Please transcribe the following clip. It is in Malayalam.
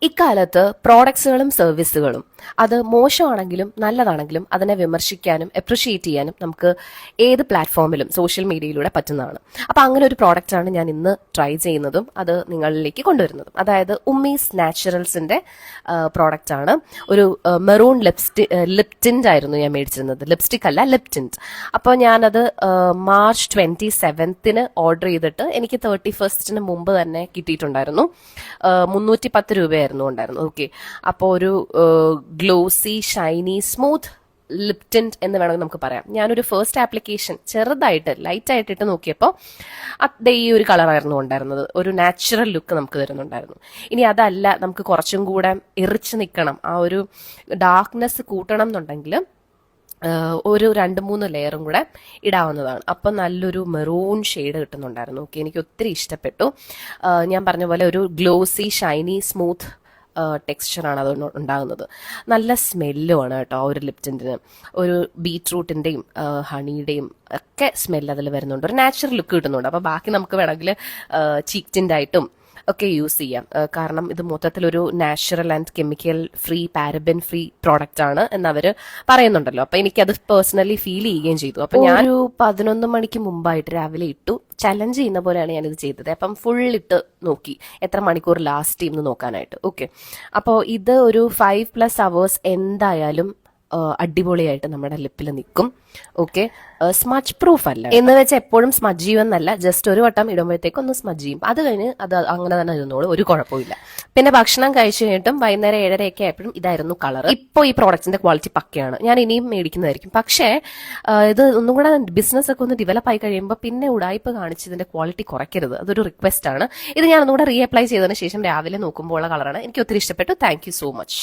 ഇക്കാലത്ത് പ്രോഡക്ട്സുകളും സർവീസുകളും അത് മോശമാണെങ്കിലും നല്ലതാണെങ്കിലും അതിനെ വിമർശിക്കാനും അപ്രിഷിയേറ്റ് ചെയ്യാനും നമുക്ക് ഏത് പ്ലാറ്റ്ഫോമിലും സോഷ്യൽ മീഡിയയിലൂടെ പറ്റുന്നതാണ്. അപ്പൊ അങ്ങനെ ഒരു പ്രോഡക്റ്റാണ് ഞാൻ ഇന്ന് ട്രൈ ചെയ്യുന്നതും അത് നിങ്ങളിലേക്ക് കൊണ്ടുവരുന്നതും. അതായത് ഉമ്മീസ് നാച്ചുറൽസിന്റെ പ്രോഡക്റ്റ് ആണ്. ഒരു മെറൂൺ ലിപ് ടിന്റ് ആയിരുന്നു ഞാൻ മേടിച്ചിരുന്നത്. ലിപ്സ്റ്റിക് അല്ല, ലിപ് ടിന്റ്. അപ്പോൾ ഞാനത് മാർച്ച് 27 ഓർഡർ ചെയ്തിട്ട് എനിക്ക് 31 മുമ്പ് തന്നെ കിട്ടിയിട്ടുണ്ടായിരുന്നു. 310 രൂപയായിരുന്നു ഉണ്ടായിരുന്നത്. ഓക്കെ, അപ്പോൾ ഒരു glossy Shiny smooth lip tint എന്ന് വേണമെങ്കിൽ നമുക്ക് പറയാം. ഞാനൊരു ഫസ്റ്റ് ആപ്ലിക്കേഷൻ ചെറുതായിട്ട് ലൈറ്റ് ആയിട്ട് ഇട്ട് നോക്കിയപ്പോൾ അതേ ഈ ഒരു കളറായിരുന്നു ഉണ്ടായിരുന്നത്. ഒരു നാച്ചുറൽ ലുക്ക് നമുക്ക് തരുന്നുണ്ടായിരുന്നു. ഇനി അതല്ല, നമുക്ക് കുറച്ചും കൂടെ എറിച്ച് നിൽക്കണം, ആ ഒരു ഡാർക്ക്നെസ് കൂട്ടണം എന്നുണ്ടെങ്കിൽ ഒരു 2-3 ലെയറും കൂടെ ഇടാവുന്നതാണ്. അപ്പം നല്ലൊരു മെറൂൺ ഷെയ്ഡ് കിട്ടുന്നുണ്ടായിരുന്നു. ഓക്കെ, എനിക്ക് ഒത്തിരി ഇഷ്ടപ്പെട്ടു. ഞാൻ പറഞ്ഞ പോലെ ഒരു ഗ്ലോസി ഷൈനി സ്മൂത്ത് ടെക്സ്ചറാണ് അത് ഉണ്ടാകുന്നത്. നല്ല സ്മെല്ലുമാണ് കേട്ടോ ആ ഒരു ലിപ് ടിന്റിന്. ഒരു ബീറ്റ്റൂട്ടിന്റെയും ഹണിയുടെയും ഒക്കെ സ്മെല്ല് അതിൽ വരുന്നുണ്ട്. ഒരു നാച്ചുറൽ ലുക്ക് കിട്ടുന്നുണ്ട്. അപ്പോൾ ബാക്കി നമുക്ക് വേണമെങ്കിൽ ചീക്ക് ടിന്റായിട്ടും ഒക്കെ യൂസ് ചെയ്യാം. കാരണം ഇത് മൊത്തത്തിലൊരു natural and chemical free, paraben free product ആണ് എന്നവർ പറയുന്നുണ്ടല്ലോ. അപ്പൊ എനിക്കത് പേഴ്സണലി ഫീൽ ചെയ്യുകയും ചെയ്തു. അപ്പൊ ഞാനൊരു 11 മണിക്ക് മുമ്പായിട്ട് രാവിലെ ഇട്ടു. ചലഞ്ച് ചെയ്യുന്ന പോലെയാണ് ഞാനിത് ചെയ്തത്. അപ്പം ഫുൾ ഇട്ട് നോക്കി എത്ര മണിക്കൂർ ലാസ്റ്റ് ചെയ്യുമെന്ന് നോക്കാനായിട്ട്. ഓക്കെ, അപ്പോൾ ഇത് ഒരു 5+ hours എന്തായാലും അടിപൊളിയായിട്ട് നമ്മുടെ ലിപ്പിൽ നിൽക്കും. ഓക്കെ, സ്മച്ച് പ്രൂഫ് അല്ല എന്ന് വെച്ചാൽ എപ്പോഴും സ്മജ് ചെയ്യുമെന്നല്ല, ജസ്റ്റ് ഒരു വട്ടം ഇടുമ്പോഴത്തേക്ക് ഒന്ന് സ്മജ് ചെയ്യും. അത് കഴിഞ്ഞ് അത് അങ്ങനെ തന്നെ ഇരുന്നോളൂ, ഒരു കുഴപ്പമില്ല. പിന്നെ ഭക്ഷണം കഴിച്ചു കഴിഞ്ഞിട്ടും വൈകുന്നേരം 7:30 ആയപ്പോഴും ഇതായിരുന്നു കളർ. ഇപ്പോൾ ഈ പ്രോഡക്റ്റിന്റെ ക്വാളിറ്റി പക്കയാണ്. ഞാൻ ഇനിയും മേടിക്കുന്നതായിരിക്കും. പക്ഷേ ഇത് ഒന്നും കൂടെ ബിസിനസ് ഒക്കെ ഒന്ന് ഡെവലപ്പ് ആയി കഴിയുമ്പോൾ പിന്നെ ഉടായ്പ കാണിച്ചതിന്റെ ക്വാളിറ്റി കുറയ്ക്കരുത്. അതൊരു റിക്വസ്റ്റ് ആണ്. ഇത് ഞാൻ ഒന്നുകൂടെ റീഅപ്ലൈ ചെയ്തതിന് ശേഷം രാവിലെ നോക്കുമ്പോൾ ഉള്ള കളറാണ്. എനിക്ക് ഒത്തിരി ഇഷ്ടപ്പെട്ടു. Thank you so much.